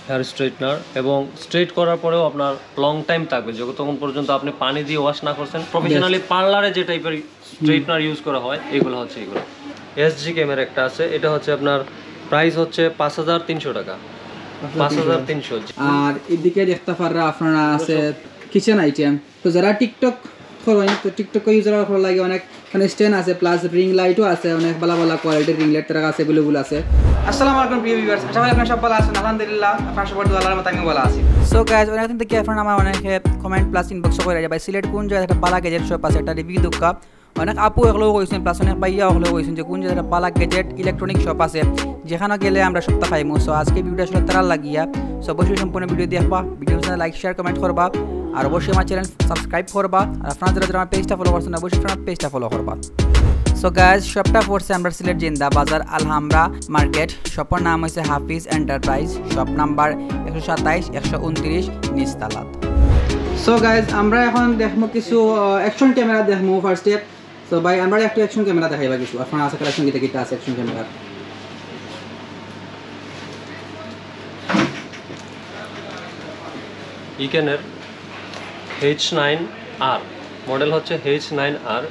Hair straightener এবং straight করার পরেও আপনার লং টাইম থাকবে যতক্ষণ পর্যন্ত আপনি পানি দিয়ে ওয়াশ না করছেন। প্রফেশনালি পার্লারে যে টাইপের স্ট্রেটনার ইউজ করা হয় এগুলো হচ্ছে এগুলো। এসজি ক্যামেরা একটা আছে, এটা হচ্ছে আপনার প্রাইস হচ্ছে 5300 টাকা, 5300। আর এদিকে দেখতে পাররা আপনারা আছে কিচেন আইটেম। তো যারা টিকটক করেন তো টিকটক ইউজার করার লাগে অনেক মানে স্ট্যান্ড আছে, প্লাস রিং লাইটও আছে, অনেক ভালো ভালো কোয়ালিটির রিং লাইট তারা আছে, অ্যাভেলেবল আছে। আসসালামু আলাইকুম প্রিয় ভিউয়ার্স, আশা করি আপনারা সব ভালো আছেন। আলহামদুলিল্লাহ আপনারা সবার দোয়া আল্লাহর মতো আমি ভালো আছি। সো গাইস, অনেক দিন থেকে আপনারা আমার অনেকে কমেন্ট প্লাস ইনবক্স করে ভাই সিলেট কোন জায়গায় একটা পালা গ্যাজেট শপ আছে, একটা রিভিউ দুকা। অনেক আপু এগুলোও কইছেন, প্লাস অনেক ভাইয়া ওগুলো কইছেন যে কোন জায়গায় পালা গ্যাজেট ইলেকট্রনিক শপ আছে যেখানে গেলে আমরা সপ্তাহ পাইমু। সো আজকে ভিডিওটা আসলে তারা লাগিয়া সো অবশ্যই সম্পূর্ণ ভিডিও দেখবা, ভিডিওর সাথে লাইক শেয়ার কমেন্ট করবা, আর অবশ্যই আমার চ্যানেল সাবস্ক্রাইব করবা, আর আপনারা যারা আমার পেজটা ফলো করছেন অবশ্যই আমার পেজটা ফলো করবা। সো গাইজ, শপটা পড়ছে আমরা সিলেট জিন্দা বাজার আলহামরা মার্কেট। শপের নাম হচ্ছে হাফিজ এন্টারপ্রাইজ, শপ নাম্বার 127 129 নিচতলা। সো গাইজ, আমরা এখন দেখবো কিছু অ্যাকশন ক্যামেরা দেখবো ফার্স্ট স্টেপ। সো ভাই আমরা একটা অ্যাকশন ক্যামেরা দেখাইবা কিছু আপনারা আছে কালেকশন কিটা আছে অ্যাকশন ক্যামেরা। ইকেনের H9R মডেল হচ্ছে H9R।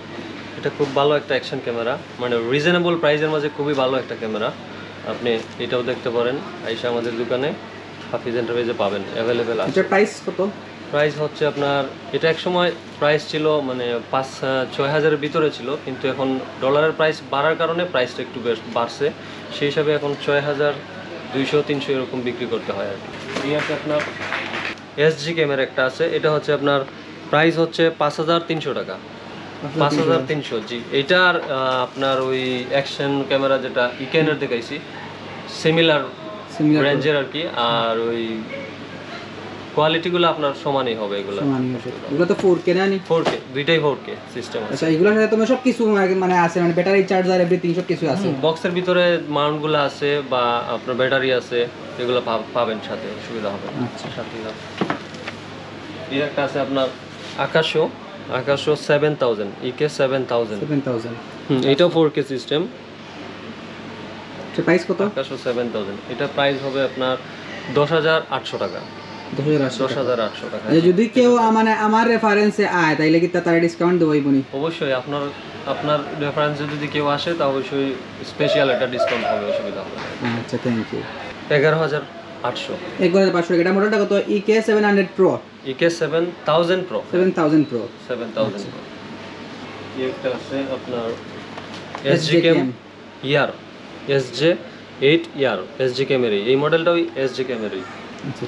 এটা খুব ভালো একটা অ্যাকশন ক্যামেরা, মানে রিজনেবল প্রাইসের মাঝে খুবই ভালো একটা ক্যামেরা। আপনি এটাও দেখতে পারেন, আইসা আমাদের দোকানে হাফিজ এন্টারপ্রাইজে পাবেন, অ্যাভেলেবেল আছে। এটার প্রাইস কত? প্রাইস হচ্ছে আপনার, এটা এক সময় প্রাইস ছিল মানে 5-6 হাজারের ভিতরে ছিল, কিন্তু এখন ডলারের প্রাইস বাড়ার কারণে প্রাইসটা একটু বেশ বাড়ছে। সেই হিসাবে এখন 6200-300 এরকম বিক্রি করতে হয় আর কি। এই আছে আপনার এসজি ক্যামেরা একটা আছে, এটা হচ্ছে আপনার প্রাইস হচ্ছে 5300 টাকা, 5300। জি, এটার আপনার ওই অ্যাকশন ক্যামেরা যেটা ইকেনের দেখাইছি সিমিলার রেঞ্জের আর কি, আর ওই কোয়ালিটিগুলো আপনার সমানই হবে। এগুলো তো 4K না? 4K, দুইটাই 4K সিস্টেম আছে। আচ্ছা, এগুলোর সাথে তোমার সব কিছু মানে আছে, মানে ব্যাটারি চার্জার এভরিথিং সব কিছু আছে। বক্সের ভিতরে মাউন্টগুলো আছে বা আপনার ব্যাটারি আছে, এগুলো পাবেন সাথে, সুবিধা হবে। আচ্ছা, সাথে এই একটা আছে আপনার আকাশো 7000 EK 7000। এটাও 4K সিস্টেম। প্রাইস কত? আকাশো 7000, এটা প্রাইস হবে আপনার 10800 টাকা। 10800 টাকা। যদি কেউ মানে আমার রেফারেন্সে আয় তাইলে কি তার ডিসকাউন্ট দেবইবনি? অবশ্যই, আপনার রেফারেন্সে যদি কেউ আসে তা অবশ্যই স্পেশাল একটা ডিসকাউন্ট হবে, অসুবিধা হবে। আচ্ছা, থ্যাংক ইউ। 11800। 11500 এটা মডেলটা কত? EK 700 Pro। EK 7000 Pro। 7000 Pro। এই একটা আছে আপনার SG Cam ER, SJ8 ER, SG camera. এই মডেলটা ওই SG ক্যামেরা। আচ্ছা,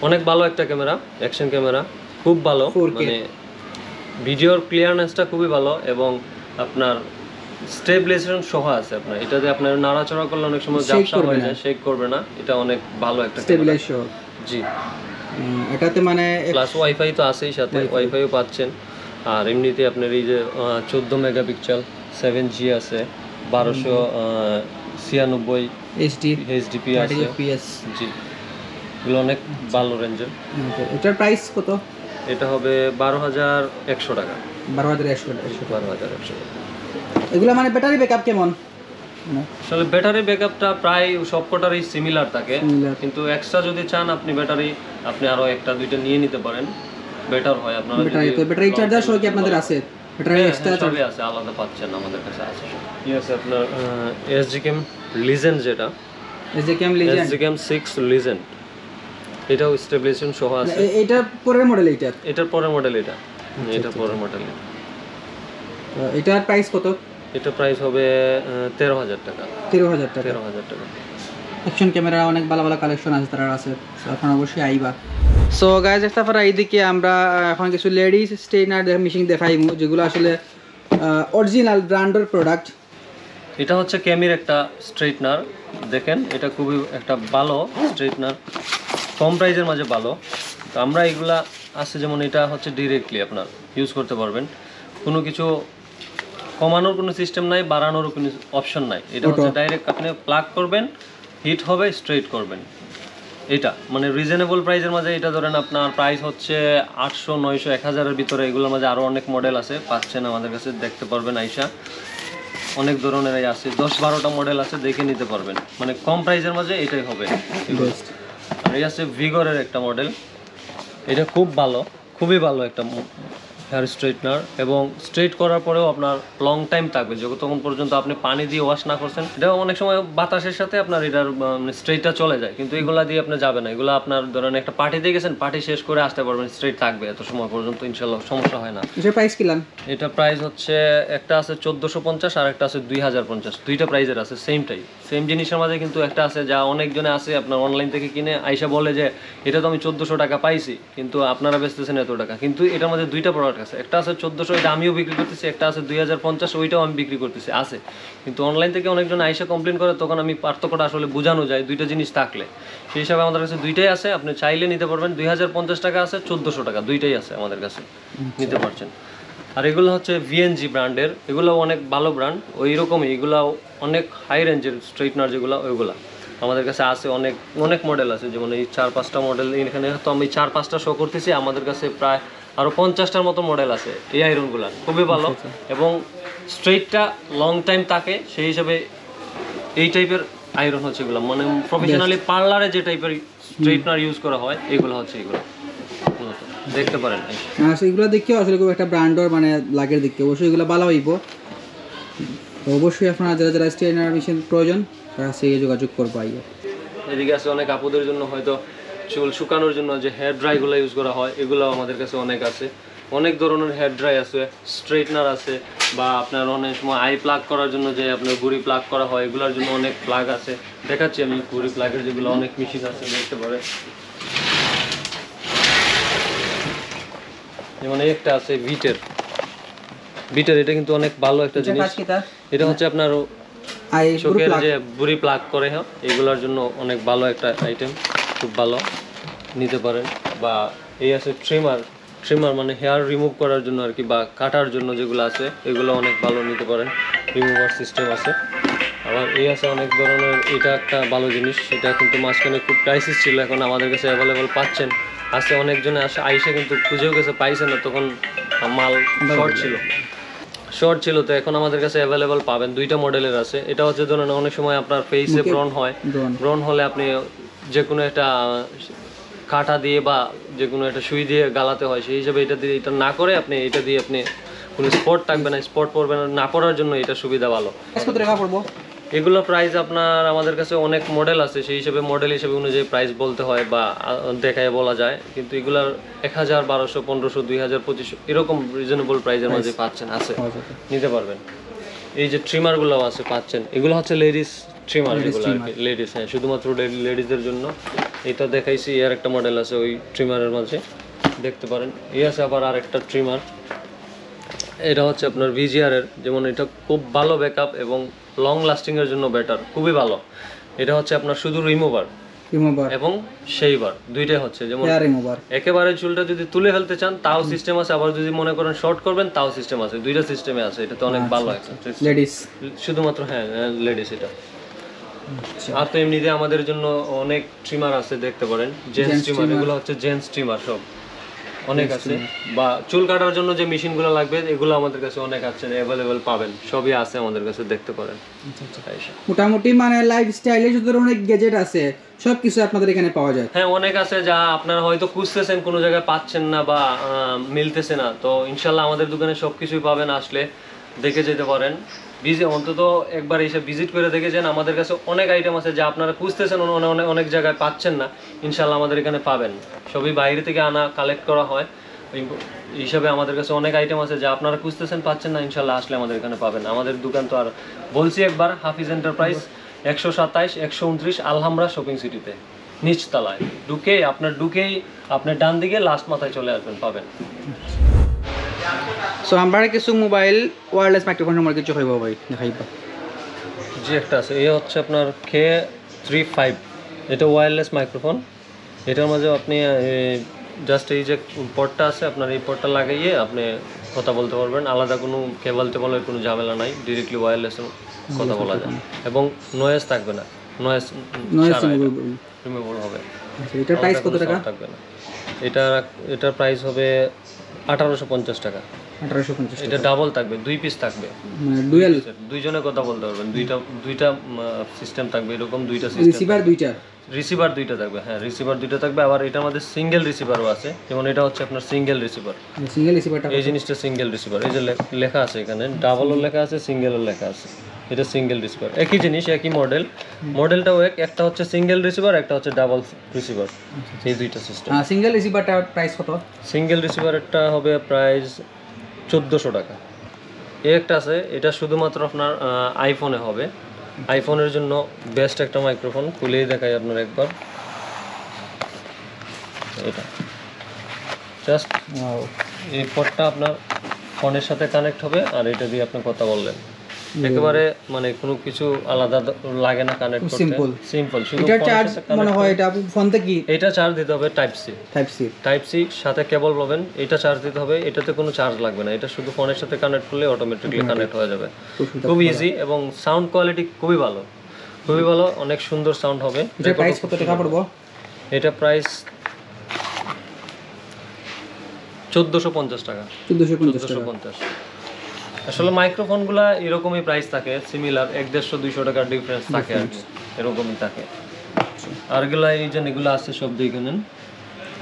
অনেক ভালো একটা ক্যামেরা, অ্যাকশন ক্যামেরা, খুব ভালো, মানে ভিডিওর ক্লিয়ারনেসটা খুবই ভালো এবং আপনার স্টেবিলাইজেশন সহ আছে। আপনার এটাতে আপনার নাড়াচাড়া করলে অনেক সময় ঝাপসা হয়ে যায়, শেক করবে না। এটা অনেক ভালো একটা স্টেবিলাইজেশন। জি, এটাতে মানে প্লাস ওয়াইফাই তো আছেই, সাথে ওয়াইফাইও পাচ্ছেন। আর এমনিতে আপনার এই যে 14 মেগাপিক্সেল 7G আছে, 1296 HDP আছে। জি, এগুলো অনেক ভালো রেঞ্জের। এটার প্রাইস কত? এটা হবে 12100 টাকা। 12100। এগুলো মানে ব্যাটারি ব্যাকআপ কেমন? আসলে ব্যাটারি ব্যাকআপটা প্রায় সবকটারই সিমিলার থাকে, কিন্তু এক্সট্রা যদি চান আপনি ব্যাটারি আপনি আরো একটা দুইটা নিয়ে নিতে পারেন, বেটার হয়। আপনারা ব্যাটারি চার্জার সহ কি আপনাদের আছে? ব্যাটারি এক্সট্রা চার্জার আছে, আলাদা পাচ্ছেন, আমাদের কাছে আছে। কি আছে আপনার SG Cam লিজেন্ড, যেটা SG Cam 6 লিজেন্ড, এটাও স্টেবিলাইজেশন সহ আছে। এটার পরের মডেল এটার পরের মডেল এটা পরের মডেল। এটার প্রাইস কত? এটা প্রাইস হবে 13000 টাকা। 13000 টাকা। অ্যাকশন ক্যামেরা অনেক ভালো ভালো কালেকশন আছে, তার আছে, আপনারা অবশ্যই আইবা। সো গাইজ, একটা পর এইদিকে আমরা এখন কিছু লেডিস স্ট্রেটনার মেশিন দেখাই, যেগুলো আসলে অরিজিনাল ব্র্যান্ডের প্রোডাক্ট। এটা হচ্ছে ক্যামির একটা স্ট্রেটনার, দেখেন এটা খুবই একটা ভালো স্ট্রেটনার, কম প্রাইসের মাঝে ভালো। তো আমরা এগুলা আছে, যেমন এটা হচ্ছে ডিরেক্টলি আপনার ইউজ করতে পারবেন, কোনো কিছু কমানোর কোনো সিস্টেম নাই, বাড়ানোর কোনো অপশন নাই। এটা হচ্ছে ডাইরেক্ট আপনি প্লাগ করবেন, হিট হবে, স্ট্রেট করবেন। এটা মানে রিজনেবল প্রাইসের মাঝে। এটা ধরেন আপনার প্রাইস হচ্ছে 800, 900, 1000-এর ভিতরে। এগুলোর মাঝে আরও অনেক মডেল আছে, পাচ্ছেন আমাদের কাছে, দেখতে পারবেন আইসা। অনেক ধরনেরই আছে, 10-12টা মডেল আছে, দেখে নিতে পারবেন। মানে কম প্রাইসের মাঝে এটাই হবে। আর এই আছে ভিগরের একটা মডেল, এটা খুব ভালো, খুবই ভালো একটা হেয়ার স্ট্রেটনার, এবং স্ট্রেট করার পরেও আপনার লং টাইম থাকবে যতক্ষণ পর্যন্ত আপনি পানি দিয়ে ওয়াশ না করছেন। এটা অনেক সময় বাতাসের সাথে আপনার এটার স্ট্রেটটা চলে যায়, কিন্তু এগুলা দিয়ে আপনি যাবে না। এগুলো আপনার ধরেন একটা পার্টিতে গেছেন, পার্টি শেষ করে আসতে পারবেন, স্ট্রেট থাকবে এত সময় পর্যন্ত, ইনশাল্লাহ সমস্যা হয় না। এটার প্রাইস কিলাম? এটা প্রাইস হচ্ছে একটা আছে 1450 আর একটা আছে 2050, দুইটা প্রাইজের আছে, সেম জিনিসের মাঝে, কিন্তু একটা আছে যা অনেকজনে আছে আপনার অনলাইন থেকে কিনে আইসা বলে যে এটা তো আমি 1400 টাকা পাইছি, কিন্তু আপনারা বেচতেছেন এত টাকা। কিন্তু এটার মধ্যে দুইটা প্রোডাক্ট আছে, একটা আছে 1400, এটা আমিও বিক্রি করতেছি, একটা আছে 2050, ওইটাও আমি বিক্রি করতেছি আছে। কিন্তু অনলাইন থেকে অনেকজন আইসা কমপ্লেন করে, তখন আমি পার্থক্যটা আসলে বোঝানো যায় দুইটা জিনিস থাকলে, সেই হিসাবে আমাদের কাছে দুইটাই আছে, আপনি চাইলে নিতে পারবেন। 2050 টাকা আছে, 1400 টাকা, দুইটাই আছে আমাদের কাছে, নিতে পারছেন। আর এগুলো হচ্ছে ভিএনজি ব্র্যান্ডের, এগুলো অনেক ভালো ব্র্যান্ড, ওই রকমই এগুলো অনেক হাই রেঞ্জের স্ট্রেটনার যেগুলো, ওইগুলা আমাদের কাছে আছে। অনেক অনেক মডেল আছে, যেমন এই 4-5টা মডেল এখানে তো আমি 4-5টা শো করতেছি, আমাদের কাছে প্রায় আরও 50টার মতো মডেল আছে। এই আয়রনগুলো খুবই ভালো এবং স্ট্রেটটা লং টাইম থাকে, সেই হিসাবে এই টাইপের আয়রন হচ্ছে এগুলো, মানে প্রফেশনালি পার্লারে যে টাইপের স্ট্রেটনার ইউজ করা হয় এগুলো হচ্ছে এগুলো, দেখতে পারেন। হ্যাঁ, সেগুলো দেখেও আসলে খুব একটা ব্র্যান্ডর মানে লাগের দিকে অবশ্যই এগুলো ভালো হইব। তো অবশ্যই আপনারা যারা যারা স্ট্রেটনার মেশিন প্রয়োজন তারা সেই যোগাযোগ করবো। এদিকে আছে অনেক আপুদের জন্য হয়তো চুল শুকানোর জন্য যে হেয়ার ড্রাইগুলো ইউজ করা হয়, এগুলো আমাদের কাছে অনেক আছে। অনেক ধরনের হেয়ার ড্রাই আছে, স্ট্রেটনার আছে, বা আপনার অনেক সময় আই প্লাগ করার জন্য যে আপনার ঘুড়ি প্লাগ করা হয়, এগুলোর জন্য অনেক প্লাগ আছে। দেখাচ্ছি আমি ঘুড়ি প্লাগের যেগুলো অনেক মেশিন আছে, দেখতে পারে। যেমন একটা আছে বিটের, এটা কিন্তু অনেক ভালো একটা জিনিস। এটা হচ্ছে আপনার চোখের যে বুড়ি প্লাগ করে, হ্যাঁ, এগুলোর জন্য অনেক ভালো একটা আইটেম, খুব ভালো, নিতে পারেন। বা এই আছে ট্রিমার মানে হেয়ার রিমুভ করার জন্য আর কি, বা কাটার জন্য যেগুলো আছে, এগুলো অনেক ভালো, নিতে পারেন, রিমুভার সিস্টেম আছে। আবার এই আছে অনেক ধরনের, এটা একটা ভালো জিনিস, সেটা কিন্তু মাঝখানে খুব ক্রাইসিস ছিল, এখন আমাদের কাছে অ্যাভেলেবল পাচ্ছেন। আছে অনেকজনে আইসে কিন্তু খুঁজেও গেছে, পাইছে না, তখন মাল শর্ট ছিল, তো এখন আমাদের কাছে অ্যাভেলেবল পাবেন। দুইটা মডেলের আছে। এটা হচ্ছে ধরুন অনেক সময় আপনার ফেসে ব্রন হলে আপনি যে কোনো একটা কাঁটা দিয়ে বা যে কোনো একটা সুই দিয়ে গালাতে হয়, সেই হিসাবে এটা দিয়ে, এটা না করে আপনি এটা দিয়ে আপনি কোনো স্পট থাকবে না, স্পট পড়বে না পড়ার জন্য এটা সুবিধা ভালো। এগুলো প্রাইস আপনার আমাদের কাছে অনেক মডেল আছে, সেই হিসেবে মডেল হিসেবে অনুযায়ী প্রাইস বলতে হয় বা দেখায় বলা যায়, কিন্তু এগুলার 1000, 1200, 1500, 2000, 2500 এরকম রিজনেবল প্রাইসের মধ্যে পাচ্ছেন, আছে, নিতে পারবেন। এই যে ট্রিমারগুলো আছে পাচ্ছেন, এগুলো হচ্ছে লেডিস ট্রিমার, যেগুলো আর কি লেডিস, হ্যাঁ, শুধুমাত্র লেডিসদের জন্য। এটা দেখাইছি, এর একটা মডেল আছে ওই ট্রিমারের মাঝে, দেখতে পারেন। এই আছে আবার আরেকটা ট্রিমার, এটা হচ্ছে আপনার ভিজিআর এর, যেমন এটা খুব ভালো ব্যাকআপ এবং লং লাস্টিং এর জন্য বেটার, খুবই ভালো। এটা হচ্ছে আপনার শুধু রিমুভার এবং শেইভার দুইটাই হচ্ছে, যেমন একেবারে চুলটা যদি তুলে ফেলতে চান তাও সিস্টেম আছে, আবার যদি মনে করেন শর্ট করবেন তাও সিস্টেম আছে, দুইটা সিস্টেমে আছে। এটা তো অনেক ভালো একটা লেডিস, শুধুমাত্র, হ্যাঁ লেডিস এটা। আর তো এমনিতে আমাদের জন্য অনেক ট্রিমার আছে, দেখতে পারেন, জেন্টস ট্রিমার, এগুলো হচ্ছে জেন্টস ট্রিমার, সব অনেক আছে। বা চুল কাটার জন্য যে মেশিনগুলো লাগবে এগুলো আমাদের কাছে অনেক আছে, অ্যাভেলেবল পাবেন, সবই আছে আমাদের কাছে, দেখতে পারেন। মোটামুটি মানে লাইফস্টাইলে যত ধরনের গ্যাজেট আছে সবকিছু আপনাদের এখানে পাওয়া যায়। হ্যাঁ, অনেক আছে যা আপনারা হয়তো খুঁজতেছেন, কোনো জায়গায় পাচ্ছেন না বা মিলতেছে না, তো ইনশাল্লাহ আমাদের দোকানে সবকিছুই পাবেন, আসলে দেখে যেতে পারেন। অন্তত একবার এসে ভিজিট করে দেখে যান, আমাদের কাছে অনেক আইটেম আছে যা আপনারা খুঁজতেছেন, অনেক জায়গায় পাচ্ছেন না, ইনশাল্লাহ আমাদের এখানে পাবেন। সবই বাইরে থেকে আনা, কালেক্ট করা হয়, হিসাবে আমাদের কাছে অনেক আইটেম আছে যা আপনারা খুঁজতেছেন, পাচ্ছেন না, ইনশাল্লাহ আসলে আমাদের এখানে পাবেন। আমাদের দোকান তো আর বলছি একবার, হাফিজ এন্টারপ্রাইজ, 127, 129 আলহামরা শপিং সিটিতে, নিচতলায় ঢুকেই আপনার ডান দিকে লাস্ট মাথায় চলে আসবেন, পাবেন। সো আমরা কিছু মোবাইল ওয়্যারলেস মাইক্রোফোন সম্পর্কে কিছু কইব ভাই, দেখাইবা। জি, একটা আছে, এই হচ্ছে আপনার K35, এটা ওয়্যারলেস মাইক্রোফোন। এটার মাঝে আপনি জাস্ট এই যে পটটা আছে, আপনার এই পটটা লাগাইয়ে আপনি কথা বলতে পারবেন, আলাদা কোনো টেবলের কোনো ঝামেলা নাই, ডিরেক্টলি ওয়্যারলেসে কথা বলা যায়, এবং নয়েজ থাকবে না, নয়েজ রিমুভেবল হবে। এটার প্রাইস কত টাকা থাকবে না? এটার প্রাইস হবে 1850 টাকা। 1850 এটা ডাবল থাকবে, 2 পিস থাকবে, মানে ডুয়াল, দুইজনে কথা বলতে পারবেন, দুইটা সিস্টেম থাকবে, এরকম দুইটা সিস্টেম, রিসিভার দুইটা থাকবে। হ্যাঁ, রিসিভার দুইটা থাকবে। আবার এটার মধ্যে সিঙ্গেল রিসিভারও আছে, যেমন এটা হচ্ছে আপনার সিঙ্গেল রিসিভার। এই জিনিসটা সিঙ্গেল রিসিভার, এই যে লেখা আছে এখানে, ডাবলও লেখা আছে, সিঙ্গেলও লেখা আছে। এটা সিঙ্গেল রিসিভার, একই জিনিস, একই মডেলটাও একটা হচ্ছে সিঙ্গেল রিসিভার, একটা হচ্ছে ডাবল রিসিভার, এই দুইটা সিস্টেম। সিঙ্গেল রিসিভারটা প্রাইস কত? সিঙ্গেল রিসিভারটা হবে প্রাইস 1400 টাকা। এই একটা আছে, এটা শুধুমাত্র আপনার আইফোনে হবে, আইফোনের জন্য বেস্ট একটা মাইক্রোফোন। খুলেই দেখাই আপনার একবার, এটা জাস্ট এই পটটা আপনার ফোনের সাথে কানেক্ট হবে, আর এটা দিয়ে আপনি কথা বললেন, একেবারে মানে কোনো কিছু আলাদা লাগে না কানেক্ট করতে, সিম্পল। শুধু এটা চার্জ মনে হয়, এটা ফোন থেকে এটা চার্জ দিতে হবে টাইপ সি সাথে কেবল পাবেন, এটা চার্জ দিতে হবে, এটাতে কোনো চার্জ লাগবে না, এটা শুধু ফোনের সাথে কানেক্ট করলে অটোমেটিক্যালি কানেক্ট হয়ে যাবে। খুব ইজি এবং সাউন্ড কোয়ালিটি খুবই ভালো, অনেক সুন্দর সাউন্ড হবে। এটা প্রাইস কত টাকা পড়বে? এটা প্রাইস 1450 টাকা। 1450। আসলে মাইক্রোফোনগুলা এরকমই প্রাইস থাকে, সিমিলার 150-200 টাকার ডিফারেন্স থাকে আর কি, এরকমই থাকে। আর এগুলা এই যে এগুলো আছে সব দেখে নেন,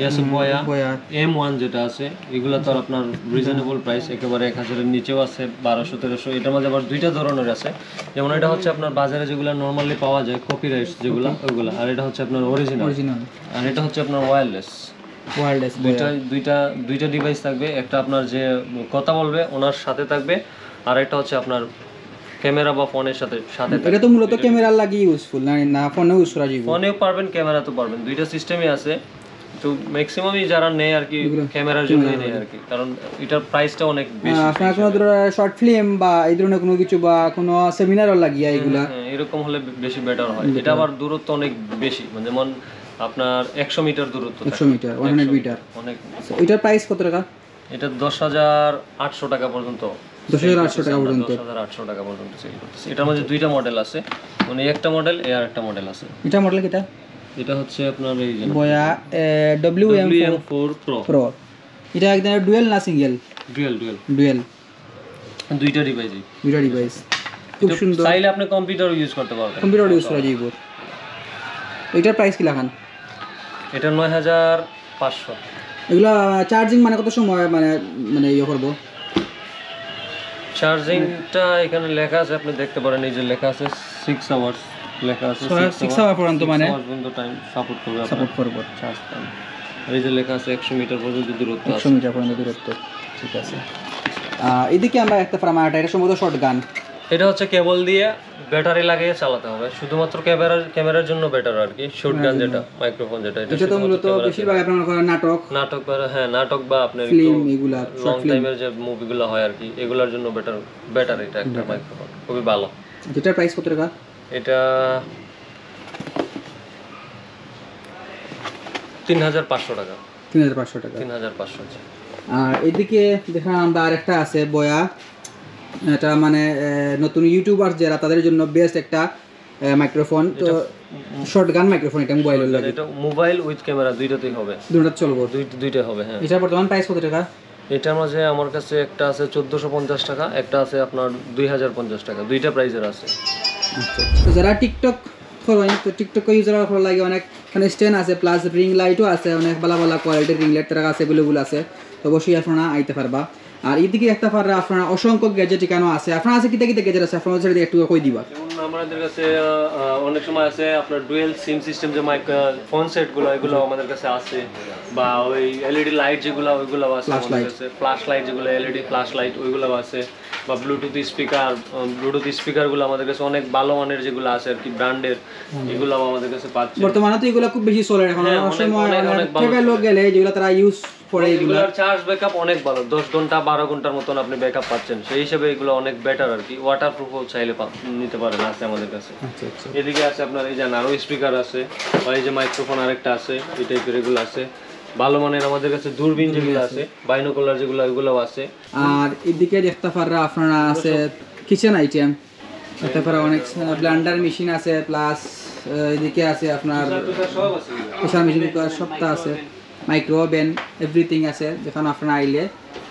আছে বয়া M1 যেটা আছে, এগুলা তো আপনার রিজনেবল প্রাইস, একেবারে 1000 এর নিচেও আছে, 1200-1300। এটার মধ্যে আবার দুইটা ধরনের আছে, যেমন এটা হচ্ছে আপনার বাজারে যেগুলো নরমালি পাওয়া যায় কপিরাইট যেগুলো ওইগুলা, আর এটা হচ্ছে আপনার অরিজিনাল, আর এটা হচ্ছে আপনার ওয়্যারলেস। দুইটা ডিভাইস থাকবে, একটা আপনার যে কথা বলবে ওনার সাথে থাকবে, আর একটা হচ্ছে আপনার ক্যামেরা বা ফোনের সাথে এটা তো মূলত ক্যামেরা লাগি ইউজফুল না ফোনে ইউজ করা যাবে? ফোনেও পারবেন, ক্যামেরাতেও পারবেন, দুইটা সিস্টেমই আছে। তো ম্যাক্সিমামই যারা নেয় আর কি ক্যামেরার জন্যই নেয় আর কি, কারণ এটার প্রাইসটা অনেক বেশি। আপনারা কোনো ধরনের শর্ট ফিল্ম বা এই ধরনের কোনো কিছু বা কোনো সেমিনারও লাগিয়ে এগুলা এরকম হলে বেশি বেটার হয়। এটা আবার দূরত্ব অনেক বেশি, মানে যেমন আপনার 100 মিটার দূরত্ব, 100 মিটার 100 মিটার অনেক। এটার প্রাইস কত টাকা? এটা 10,800 টাকা পর্যন্ত, 10,800 টাকা পর্যন্ত, 10,800 টাকা পর্যন্ত সেল করতেছে। এটার মধ্যে দুইটা মডেল আছে, মানে একটা মডেল আর একটা মডেল আছে। এটা মডেল কিটা? এটা হচ্ছে আপনার এই যে বয়া WM4 Pro। এটা একদম ডুয়াল না সিঙ্গেল? ডুয়াল, দুইটা ডিভাইস। খুব সুন্দর, চাইলে আপনি কম্পিউটার ইউজ করতে পারবেন, কম্পিউটার ইউজ করা যাবে। এটার প্রাইস কি লাগান? এটা 9,500। এগুলা চার্জিং মানে কত সময় মানে ইয়ে করব? চার্জিংটা এখানে লেখা আছে, আপনি দেখতে পারেন, এই যে লেখা আছে 6 আওয়ার্স লেখা আছে, 6 আওয়ার পর্যন্ত, মানে টাইম সাপোর্ট করবে চার্জ টাইম। আর এই যে লেখা আছে 100 মিটার পর্যন্ত দূরত্ব, 100 মিটার পর্যন্ত দূরত্ব, ঠিক আছে। এদিকে আমরা একটা ফার্মাটা, এটা সম্ভবত শর্টগান। এটা হচ্ছে কেবল দিয়ে ব্যাটারি লাগিয়ে চালাতে হবে, শুধুমাত্র ক্যামেরার জন্য বেটার আর কি। শর্টগান যেটা মাইক্রোফোন যেটা, এটা তো মূলত বেশিরভাগ আপনারা করেন নাটক বা আপনার ফিল্ম, এগুলা লং টাইমের যে মুভিগুলো হয় আর কি, এগুলোর জন্য বেটার এটা একটা মাইক্রোফোন, খুবই ভালো। এটার প্রাইস কত টাকা? এটা 3,500 টাকা। 3,500। আর এদিকে দেখেন আমরা আরেকটা আছে বয়া, এটা মানে নতুন ইউটিউবার যারা তাদের জন্য বেস্ট একটা মাইক্রোফোন, তো শর্টগান মাইক্রোফোন। এটা মোবাইলের লাগে, এটা মোবাইল উইথ ক্যামেরা দুইটাতেই হবে, দুটো চলবে, দুইটা হবে। হ্যাঁ, এটার বর্তমান প্রাইস কত টাকা? এটার মাঝে আমার কাছে একটা আছে 1450 টাকা, একটা আছে আপনার 2050 টাকা, দুইটা প্রাইজের আছে। আচ্ছা, তো যারা টিকটক করেন, তো টিকটক ইউজার ভালো লাগে, অনেক মানে স্ট্যান্ড আছে, প্লাস রিং লাইটও আছে, অনেক ভালো কোয়ালিটির রিং লাইট তারা আছে, অ্যাভেলেবল আছে, তো অবশ্যই আপনারা আইতে পারবা। আর এদিকে একটা পাররা আপনারা অসংখ্য গ্যাজেট কেন আছে, আপনার আছে কিতা গ্যাজেট আছে, আপনাদের সাথে একটু কই দিবা। যেমন আমাদের কাছে অনেক সময় আছে আপনার ডুয়েল সিম সিস্টেম যে ফোন সেটগুলো, এগুলো আমাদের কাছে আছে, বা ওই এলইডি লাইট যেগুলো ওইগুলো আছে আমাদের কাছে, ফ্ল্যাশ লাইট যেগুলো এলইডি ফ্ল্যাশ লাইট ওইগুলো আছে, বা ব্লুটুথ স্পিকারগুলো আমাদের কাছে অনেক ভালো মানের যেগুলো আছে আর কি, ব্র্যান্ডের, এগুলো আমাদের কাছে পাচ্ছে। বর্তমানে তো এগুলো খুব বেশি চলে এখন, অনেক লোক গেলে যেগুলো তারা ইউজ করে, এগুলোর চার্জ ব্যাকআপ অনেক ভালো, 10 ঘন্টা 12 ঘন্টার মতন আপনি ব্যাকআপ পাচ্ছেন, সেই হিসেবে এগুলো অনেক বেটার আর কি। ওয়াটারপ্রুফও চাইলে নিতে পারেন, আছে আমাদের কাছে। এদিকে আছে আপনার এই যে নারো স্পিকার আছে, বা এই যে মাইক্রোফোন আরেকটা আছে, এই টাইপের এগুলো আছে ভালো মানের। আমাদের কাছে দূরবীন যেগুলো আছে, বাইনোকুলার যেগুলো, ওইগুলো আছে। আর এদিকে দেখতে পাররা আপনারা আছে কিচেন আইটেম, দেখতে পারা অনেক ব্লেন্ডার মেশিন আছে, প্লাস এদিকে আছে আপনার প্রেসার মেশিন, সবটা আছে, মাইক্রো ওভেন, এভরিথিং আছে, যেখানে আপনারা আইলে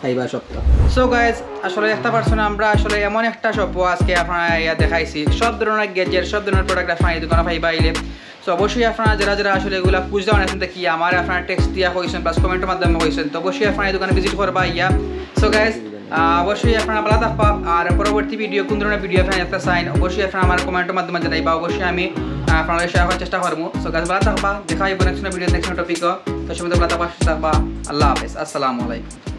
পাইবা সপ্তাহ। সো গাইজ আসলে একটা পার্সন আমরা আসলে এমন একটা শপও আজকে আপনারা ইয়া দেখাইছি, সব ধরনের গ্যাজেট সব ধরনের প্রোডাক্ট আপনারা এই দোকানে পাইবা আইলে। সো অবশ্যই আপনারা যারা আসলে এগুলো বুঝতে পারেন কি আমার আপনারা টেক্সট দিয়া হয়েছেন প্লাস কমেন্টের মাধ্যমে হয়েছেন, তো অবশ্যই আপনারা এই দোকানে ভিজিট করবা ইয়া। সো গাইজ অবশ্যই আপনারা ভালো থাকবা, আর পরবর্তী ভিডিও কোন ধরনের ভিডিও আপনারা একটা চাইন অবশ্যই আপনারা আমার কমেন্টের মাধ্যমে জানাইবা, অবশ্যই আমি আপনাদের শেয়ার করার চেষ্টা করবো। সো গাইজ ভালো থাকবা, দেখা হইব নেক্সট ভিডিও নেক্সট টপিক। তো সবাই ভালো থাকবা, আল্লাহ হাফেজ, আসসালামু আলাইকুম।